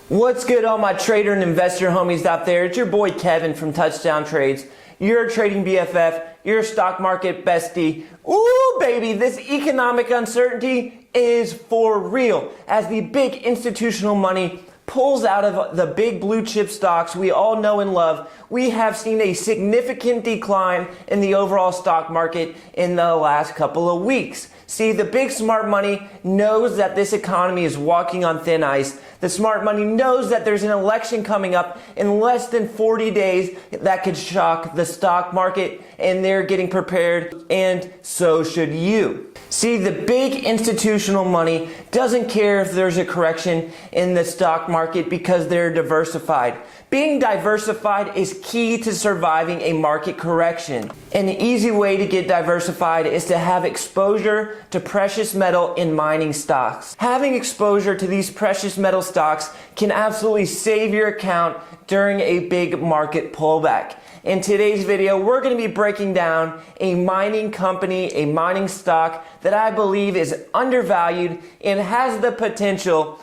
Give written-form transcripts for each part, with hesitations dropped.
What's good, all my trader and investor homies out there? It's your boy Kevin from Touchdown Trades. You're a trading BFF. You're a stock market bestie. Ooh, baby, this economic uncertainty is for real as the big institutional money pulls out of the big blue chip stocks we all know and love. We have seen a significant decline in the overall stock market in the last couple of weeks. See, the big smart money knows that this economy is walking on thin ice. The smart money knows that there's an election coming up in less than 40 days that could shock the stock market, and they're getting prepared, and so should you. See, the big institutional money doesn't care if there's a correction in the stock market because they're diversified. Being diversified is key to surviving a market correction. An easy way to get diversified is to have exposure to precious metal in mining stocks. Having exposure to these precious metal stocks can absolutely save your account during a big market pullback. In today's video, we're going to be breaking down a mining company, a mining stock that I believe is undervalued and has the potential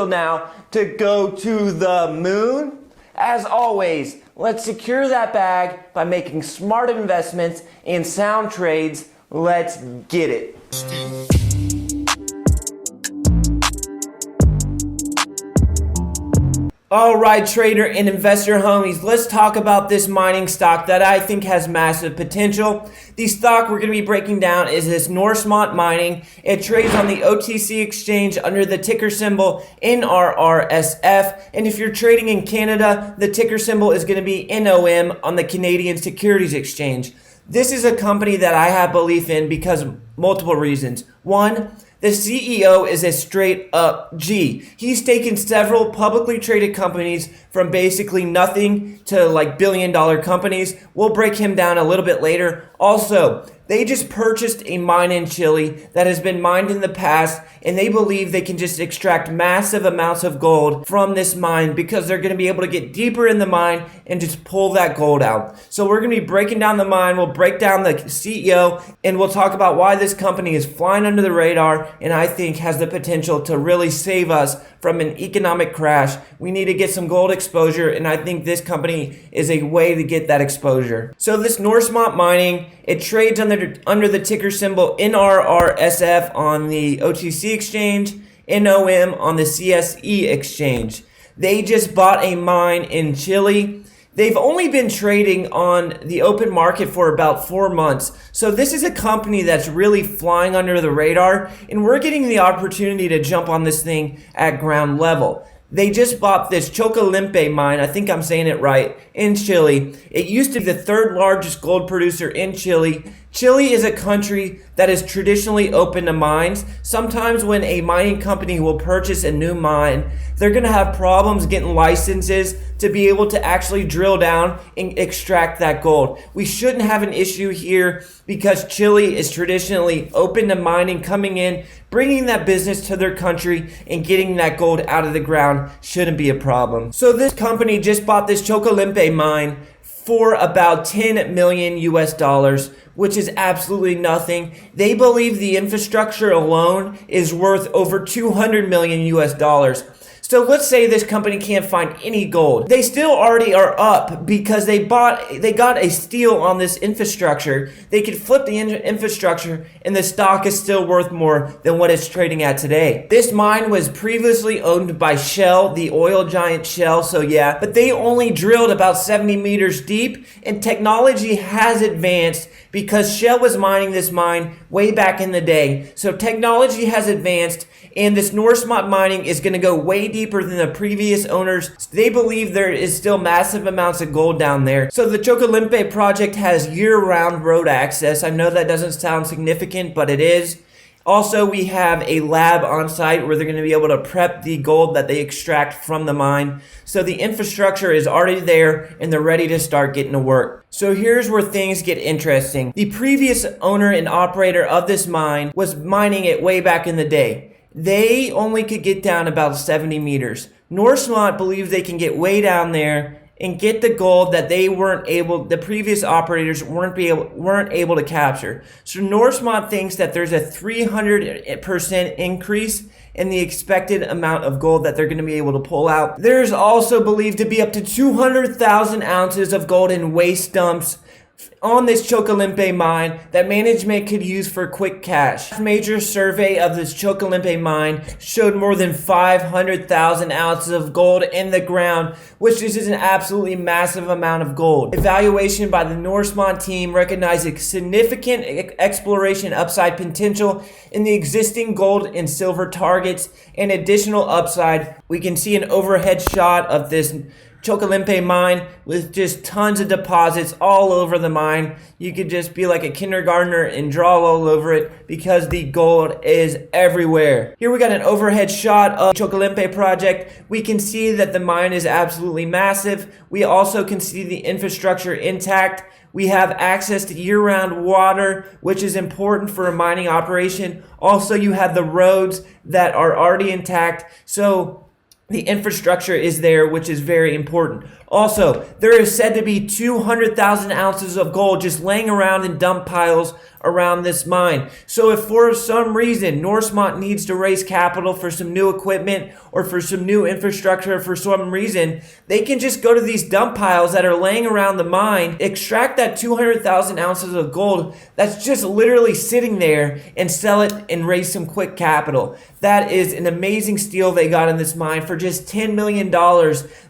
now to go to the moon. As always, let's secure that bag by making smart investments and sound trades. Let's get it. All right, trader and investor homies, let's talk about this mining stock that I think has massive potential. The stock we're going to be breaking down is this Noresmont Mining. It trades on the OTC exchange under the ticker symbol NRRSF. And if you're trading in Canada, the ticker symbol is going to be NOM on the Canadian Securities Exchange. This is a company that I have belief in because of multiple reasons. One, the CEO is a straight up G. He's taken several publicly traded companies from basically nothing to like billion-dollar companies. We'll break him down a little bit later. Also, they just purchased a mine in Chile that has been mined in the past, and they believe they can just extract massive amounts of gold from this mine because they're going to be able to get deeper in the mine and just pull that gold out. So we're going to be breaking down the mine. We'll break down the CEO, and we'll talk about why this company is flying under the radar and I think has the potential to really save us from an economic crash. We need to get some gold exposure, and I think this company is a way to get that exposure. So this Noresmont Mining, it trades under the ticker symbol NRRSF on the OTC exchange, NOM on the CSE exchange. They just bought a mine in Chile. They've only been trading on the open market for about 4 months. So this is a company that's really flying under the radar, and we're getting the opportunity to jump on this thing at ground level. They just bought this Chocolimpe mine, I think I'm saying it right, in Chile. It used to be the third largest gold producer in Chile. Chile is a country that is traditionally open to mines. Sometimes when a mining company will purchase a new mine, they're going to have problems getting licenses to be able to actually drill down and extract that gold. We shouldn't have an issue here because Chile is traditionally open to mining, coming in, bringing that business to their country and getting that gold out of the ground shouldn't be a problem. So this company just bought this Chocolimpe mine for about 10 million US dollars, which is absolutely nothing. They believe the infrastructure alone is worth over 200 million US dollars. So let's say this company can't find any gold. They still already are up because they got a steal on this infrastructure. They could flip the infrastructure and the stock is still worth more than what it's trading at today. This mine was previously owned by Shell, the oil giant Shell, so yeah, but they only drilled about 70 meters deep, and technology has advanced because Shell was mining this mine way back in the day. So technology has advanced, and this Noresmont Mining is going to go way deeper than the previous owners. They believe there is still massive amounts of gold down there. So the Chocolimpe project has year-round road access. I know that doesn't sound significant, but it is. Also, we have a lab on site where they're going to be able to prep the gold that they extract from the mine. So the infrastructure is already there and they're ready to start getting to work. So here's where things get interesting. The previous owner and operator of this mine was mining it way back in the day. They only could get down about 70 meters. Norsemont believes they can get way down there and get the gold that the previous operators weren't able to capture. So Norsemont thinks that there's a 300% increase and the expected amount of gold that they're going to be able to pull out. There's also believed to be up to 200,000 ounces of gold in waste dumps on this Chocolate mine that management could use for quick cash. A major survey of this Chocolate mine showed more than 500,000 ounces of gold in the ground, which is an absolutely massive amount of gold. Evaluation by the Noresmont team recognized a significant exploration upside potential in the existing gold and silver targets and additional upside. We can see an overhead shot of this Chocolate mine with just tons of deposits all over the mine. You could just be like a kindergartner and draw all over it because the gold is everywhere. Here we got an overhead shot of Chocolate project. We can see that the mine is absolutely massive. We also can see the infrastructure intact. We have access to year-round water, which is important for a mining operation. Also, you have the roads that are already intact. So the infrastructure is there, which is very important. Also, there is said to be 200,000 ounces of gold just laying around in dump piles around this mine. So if for some reason Norsemont needs to raise capital for some new equipment or for some new infrastructure for some reason, they can just go to these dump piles that are laying around the mine, extract that 200,000 ounces of gold that's just literally sitting there and sell it and raise some quick capital. That is an amazing steal they got in this mine for just $10 million.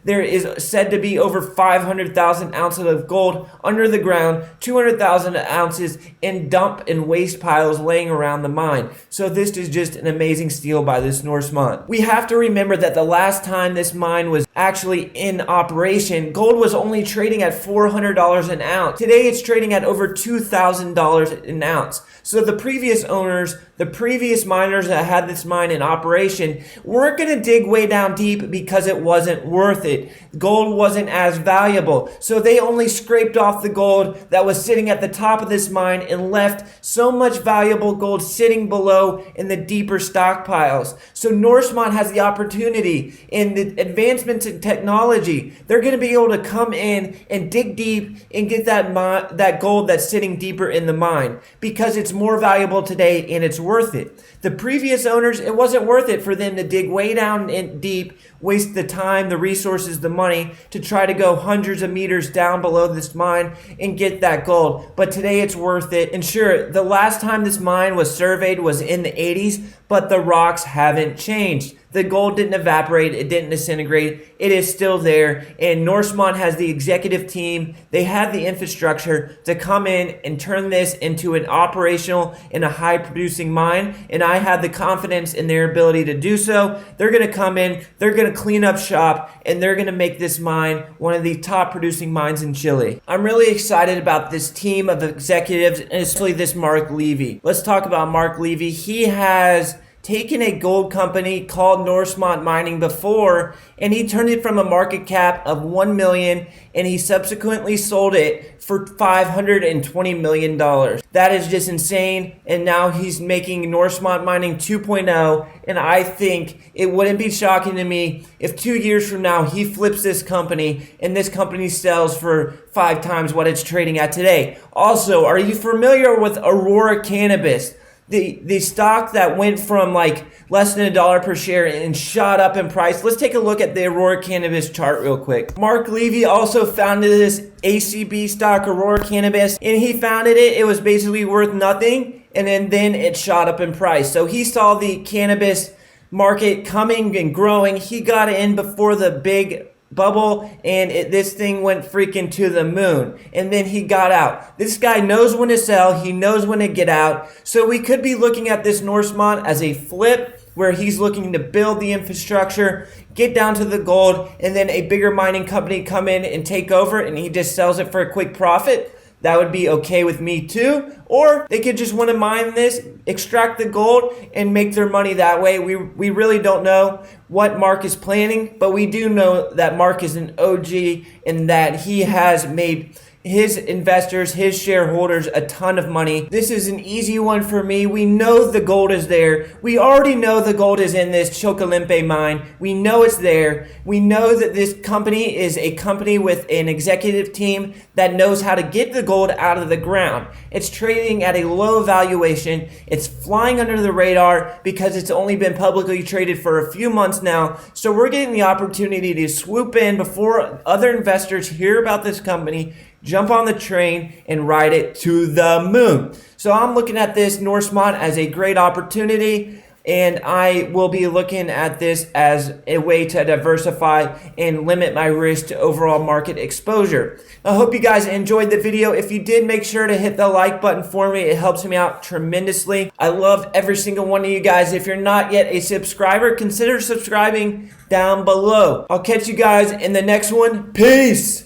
There is said to be over 500,000 ounces of gold under the ground, 200,000 ounces in dump and waste piles laying around the mine. So this is just an amazing steal by this Norsemont. We have to remember that the last time this mine was actually in operation, gold was only trading at $400 an ounce. Today it's trading at over $2,000 an ounce. So the previous owners, the previous miners that had this mine in operation weren't going to dig way down deep because it wasn't worth it. Gold wasn't as valuable. So they only scraped off the gold that was sitting at the top of this mine and left so much valuable gold sitting below in the deeper stockpiles. So Norsemont has the opportunity in the advancements in technology. They're going to be able to come in and dig deep and get that gold that's sitting deeper in the mine because it's more valuable today and it's worth it. The previous owners, it wasn't worth it for them to dig way down in deep, waste the time, the resources, the money to try to go hundreds of meters down below this mine and get that gold. But today it's worth it. And sure, the last time this mine was surveyed was in the 80s, but the rocks haven't changed. The gold didn't evaporate, it didn't disintegrate, it is still there, and Norsemont has the executive team, they have the infrastructure to come in and turn this into an operational and a high producing mine, and I have the confidence in their ability to do so. They're going to come in, they're going to clean up shop, and they're going to make this mine one of the top producing mines in Chile. I'm really excited about this team of executives, and especially this Mark Levy. Let's talk about Mark Levy. He has taken a gold company called Noresmont Mining before, and he turned it from a market cap of $1 million, and he subsequently sold it for $520 million. That is just insane, and now he's making Noresmont Mining 2.0, and I think it wouldn't be shocking to me if 2 years from now he flips this company, and this company sells for 5 times what it's trading at today. Also, are you familiar with Aurora Cannabis? The stock that went from like less than $1 per share and shot up in price. Let's take a look at the Aurora Cannabis chart real quick. Mark Levy also founded this ACB stock, Aurora Cannabis, and he founded it. It was basically worth nothing, and then it shot up in price. So he saw the cannabis market coming and growing. He got in before the big bubble, and this thing went freaking to the moon, and then he got out. This guy knows when to sell, he knows when to get out. So we could be looking at this Norsemont as a flip where he's looking to build the infrastructure, get down to the gold, and then a bigger mining company come in and take over, and he just sells it for a quick profit. That would be okay with me too. Or they could just want to mine this, extract the gold, and make their money that way. We really don't know what Mark is planning, but we do know that Mark is an OG and that he has made his investors, his shareholders, a ton of money. This is an easy one for me. We know the gold is there. We already know the gold is in this Chocalimpe mine. We know it's there. We know that this company is a company with an executive team that knows how to get the gold out of the ground. It's trading at a low valuation. It's flying under the radar because it's only been publicly traded for a few months now. So we're getting the opportunity to swoop in before other investors hear about this company, jump on the train, and ride it to the moon. So I'm looking at this Noresmont as a great opportunity, and I will be looking at this as a way to diversify and limit my risk to overall market exposure. I hope you guys enjoyed the video. If you did, make sure to hit the like button for me. It helps me out tremendously. I love every single one of you guys. If you're not yet a subscriber, consider subscribing down below. I'll catch you guys in the next one. Peace!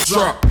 Drop.